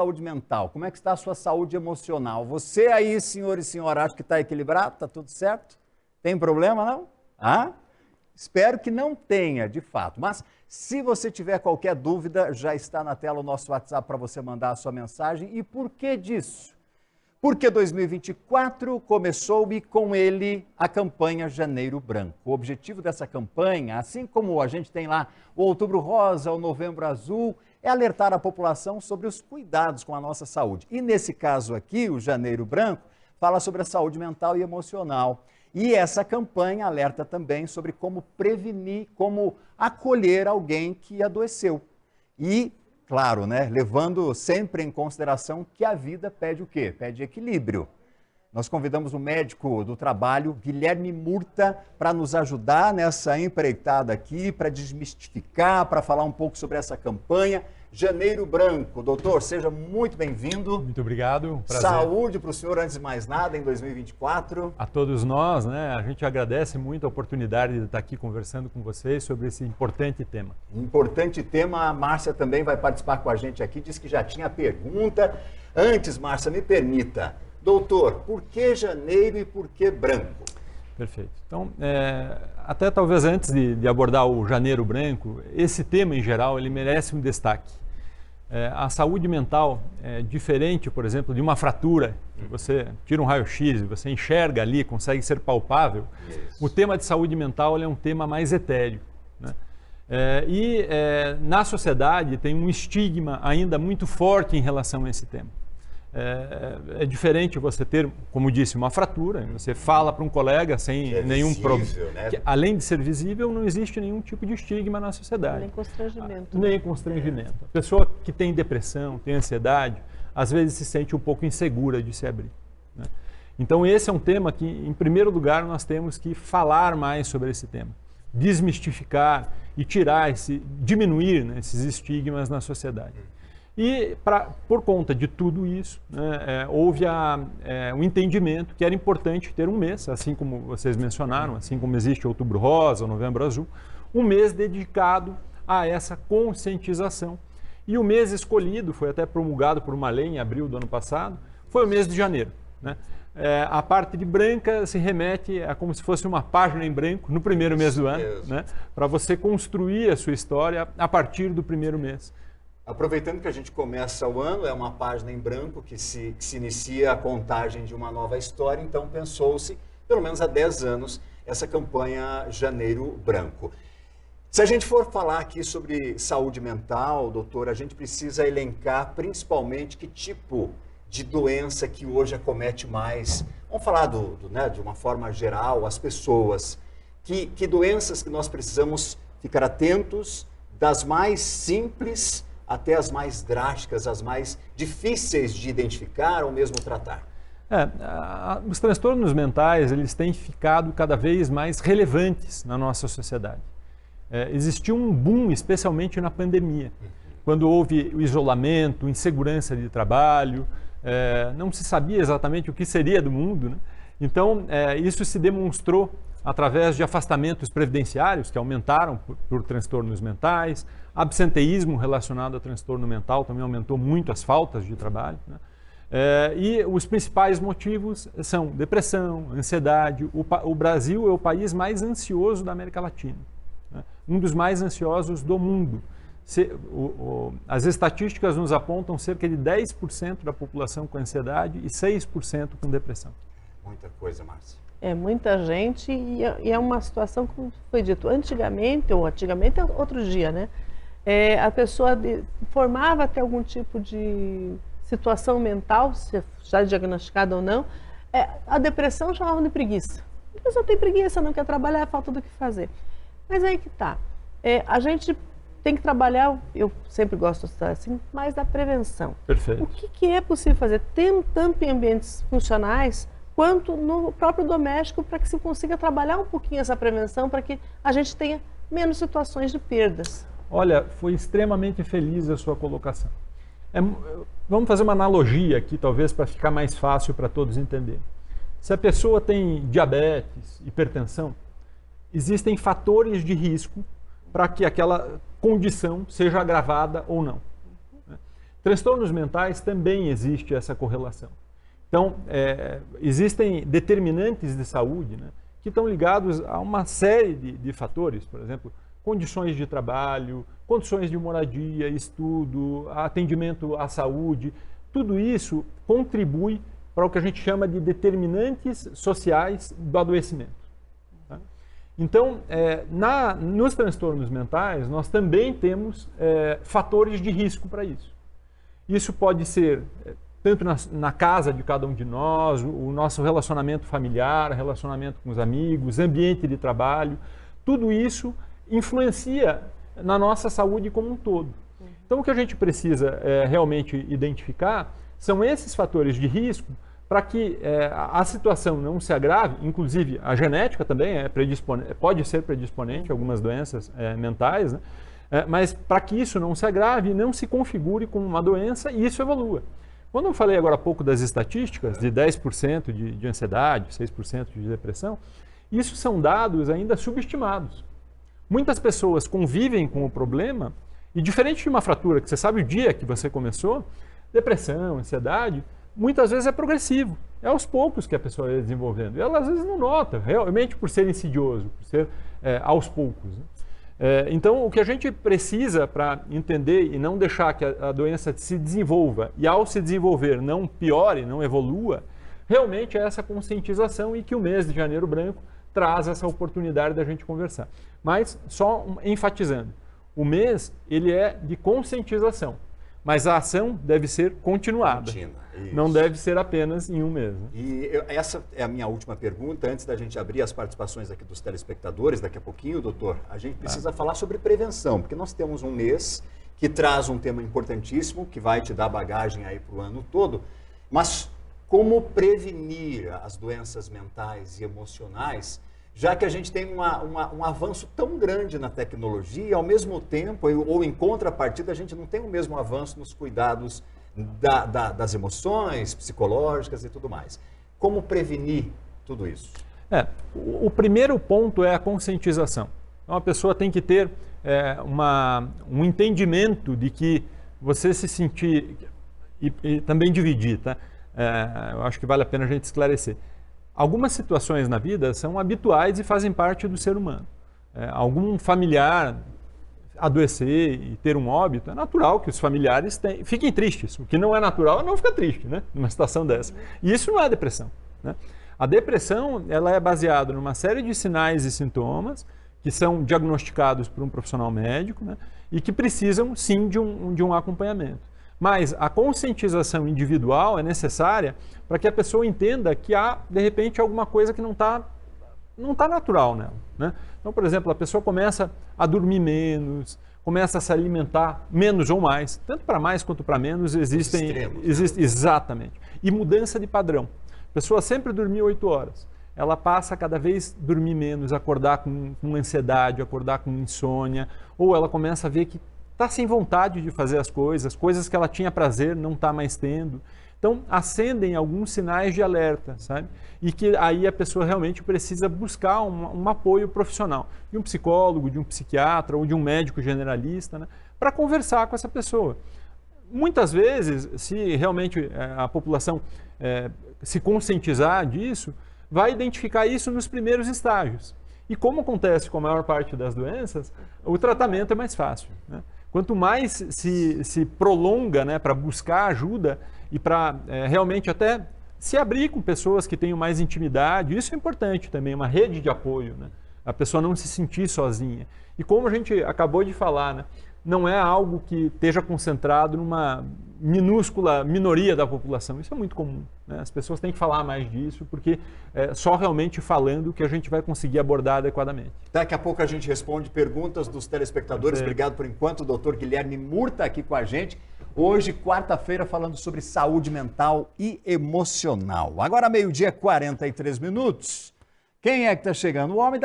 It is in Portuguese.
Saúde mental, como é que está a sua saúde emocional? Você aí, senhor e senhora, acha que está equilibrado? Está tudo certo? Tem problema, não? Ah? Espero que não tenha, de fato. Mas se você tiver qualquer dúvida, já está na tela o nosso WhatsApp para você mandar a sua mensagem. E por que disso? Porque 2024 começou e com ele a campanha Janeiro Branco. O objetivo dessa campanha, assim como a gente tem lá o Outubro Rosa, o Novembro Azul, é alertar a população sobre os cuidados com a nossa saúde. E nesse caso aqui, o Janeiro Branco, fala sobre a saúde mental e emocional. E essa campanha alerta também sobre como prevenir, como acolher alguém que adoeceu. E, claro, né, levando sempre em consideração que a vida pede o quê? Pede equilíbrio. Nós convidamos o médico do trabalho, Guilherme Murta, para nos ajudar nessa empreitada aqui, para desmistificar, para falar um pouco sobre essa campanha. Janeiro Branco. Doutor, seja muito bem-vindo. Muito obrigado. Prazer. Saúde para o senhor, antes de mais nada, em 2024. A todos nós, né? A gente agradece muito a oportunidade de estar aqui conversando com vocês sobre esse importante tema. Importante tema. A Márcia também vai participar com a gente aqui, disse que já tinha pergunta. Antes, Márcia, me permita. Doutor, por que janeiro e por que branco? Perfeito. Então, até talvez antes de abordar o Janeiro Branco, esse tema em geral, ele merece um destaque. A saúde mental é diferente, por exemplo, de uma fratura, que você tira um raio-x, você enxerga ali, consegue ser palpável. Isso. O tema de saúde mental é um tema mais etéreo, né? Na sociedade tem um estigma ainda muito forte em relação a esse tema. É diferente você ter, como disse, uma fratura, você fala para um colega sem nenhum problema. Né? Além de ser visível, não existe nenhum tipo de estigma na sociedade. Nem constrangimento. Nem constrangimento. A pessoa que tem depressão, tem ansiedade, às vezes se sente um pouco insegura de se abrir, né? Então esse é um tema que, em primeiro lugar, nós temos que falar mais sobre esse tema. Desmistificar e diminuir, né, esses estigmas na sociedade. E por conta de tudo isso, né, houve um entendimento que era importante ter um mês, assim como vocês mencionaram, assim como existe o Outubro Rosa, o Novembro Azul, um mês dedicado a essa conscientização. E o mês escolhido, foi até promulgado por uma lei em abril do ano passado, foi o mês de janeiro, né? A parte de branca se remete a como se fosse uma página em branco no primeiro mês do ano, né, para você construir a sua história a partir do primeiro mês. Aproveitando que a gente começa o ano, é uma página em branco que se inicia a contagem de uma nova história, então pensou-se, pelo menos há 10 anos, essa campanha Janeiro Branco. Se a gente for falar aqui sobre saúde mental, doutor, a gente precisa elencar principalmente que tipo de doença que hoje acomete mais. Vamos falar né, de uma forma geral, as pessoas. Que doenças que nós precisamos ficar atentos, das mais simples até as mais drásticas, as mais difíceis de identificar ou mesmo tratar? Os transtornos mentais, eles têm ficado cada vez mais relevantes na nossa sociedade. Existiu um boom, especialmente na pandemia, quando houve o isolamento, insegurança de trabalho, não se sabia exatamente o que seria do mundo, né? Então, isso se demonstrou através de afastamentos previdenciários que aumentaram por transtornos mentais, absenteísmo relacionado a transtorno mental também aumentou muito as faltas de trabalho, né? E os principais motivos são depressão, ansiedade. O Brasil é o país mais ansioso da América Latina, né? Um dos mais ansiosos do mundo. As estatísticas nos apontam cerca de 10% da população com ansiedade e 6% com depressão. Muita coisa, Márcia. É muita gente e é uma situação, como foi dito, antigamente é outro dia, né? A pessoa formava até algum tipo de situação mental, se já diagnosticada ou não, a depressão chamava de preguiça. A pessoa tem preguiça, não quer trabalhar, falta do que fazer. Mas aí que tá. A gente tem que trabalhar, eu sempre gosto de estar assim, mais da prevenção. Perfeito. O que é possível fazer, tanto em ambientes funcionais, quanto no próprio doméstico, para que se consiga trabalhar um pouquinho essa prevenção, para que a gente tenha menos situações de perdas? Olha, foi extremamente feliz a sua colocação. Vamos fazer uma analogia aqui, talvez, para ficar mais fácil para todos entenderem. Se a pessoa tem diabetes, hipertensão, existem fatores de risco para que aquela condição seja agravada ou não. Transtornos mentais também existe essa correlação. Então, existem determinantes de saúde, né, que estão ligados a uma série de fatores, por exemplo, condições de trabalho, condições de moradia, estudo, atendimento à saúde. Tudo isso contribui para o que a gente chama de determinantes sociais do adoecimento. Tá? Então, nos transtornos mentais, nós também temos fatores de risco para isso. Isso pode ser tanto na casa de cada um de nós, o nosso relacionamento familiar, relacionamento com os amigos, ambiente de trabalho, tudo isso influencia na nossa saúde como um todo. Então, o que a gente precisa realmente identificar são esses fatores de risco para que a situação não se agrave, inclusive a genética também pode ser predisponente a algumas doenças mentais, né? Mas para que isso não se agrave, não se configure como uma doença e isso evolua. Quando eu falei agora há pouco das estatísticas, de 10% de ansiedade, 6% de depressão, isso são dados ainda subestimados. Muitas pessoas convivem com o problema e, diferente de uma fratura, que você sabe o dia que você começou, depressão, ansiedade, muitas vezes é progressivo. É aos poucos que a pessoa vai desenvolvendo. E ela às vezes não nota, realmente por ser insidioso, por ser aos poucos. Né? Então, o que a gente precisa para entender e não deixar que a doença se desenvolva e, ao se desenvolver, não piore, não evolua, realmente é essa conscientização e que o mês de Janeiro Branco traz essa oportunidade da gente conversar. Mas, só enfatizando, o mês ele é de conscientização, mas a ação deve ser continuada. Não deve ser apenas em um mês. Né? E essa é a minha última pergunta, antes da gente abrir as participações aqui dos telespectadores, daqui a pouquinho, doutor, a gente precisa falar sobre prevenção, porque nós temos um mês que traz um tema importantíssimo, que vai te dar bagagem aí para o ano todo, mas como prevenir as doenças mentais e emocionais, já que a gente tem um avanço tão grande na tecnologia e, ao mesmo tempo, ou em contrapartida, a gente não tem o mesmo avanço nos cuidados das emoções psicológicas e tudo mais. Como prevenir tudo isso? O primeiro ponto é a conscientização. Então, a pessoa tem que ter um entendimento de que você se sentir, e também dividir, tá? Eu acho que vale a pena a gente esclarecer. Algumas situações na vida são habituais e fazem parte do ser humano. Algum familiar adoecer e ter um óbito, é natural que os familiares fiquem tristes. O que não é natural é não ficar triste, né? Numa situação dessa. E isso não é depressão. Né? A depressão ela é baseada numa série de sinais e sintomas que são diagnosticados por um profissional médico, né? E que precisam, sim, de um acompanhamento. Mas a conscientização individual é necessária para que a pessoa entenda que há, de repente, alguma coisa que não tá natural nela. Né? Então, por exemplo, a pessoa começa a dormir menos, começa a se alimentar menos ou mais. Tanto para mais quanto para menos existem... Exatamente. E mudança de padrão. A pessoa sempre dormia 8 horas. Ela passa a cada vez dormir menos, acordar com ansiedade, acordar com insônia, ou ela começa a ver que está sem vontade de fazer as coisas que ela tinha prazer não está mais tendo. Então, acendem alguns sinais de alerta, sabe? E que aí a pessoa realmente precisa buscar um apoio profissional, de um psicólogo, de um psiquiatra ou de um médico generalista, né? Para conversar com essa pessoa. Muitas vezes, se realmente a população se conscientizar disso, vai identificar isso nos primeiros estágios. E como acontece com a maior parte das doenças, o tratamento é mais fácil, né? Quanto mais se prolonga, né, para buscar ajuda e para realmente até se abrir com pessoas que tenham mais intimidade, isso é importante também, uma rede de apoio, né? A pessoa não se sentir sozinha. E como a gente acabou de falar, né, não é algo que esteja concentrado numa minúscula minoria da população. Isso é muito comum, né? As pessoas têm que falar mais disso, porque só realmente falando que a gente vai conseguir abordar adequadamente. Daqui a pouco a gente responde perguntas dos telespectadores. Obrigado por enquanto, o doutor Guilherme Murta aqui com a gente. Hoje, quarta-feira, falando sobre saúde mental e emocional. Agora, 12h43. Quem é que está chegando? O homem da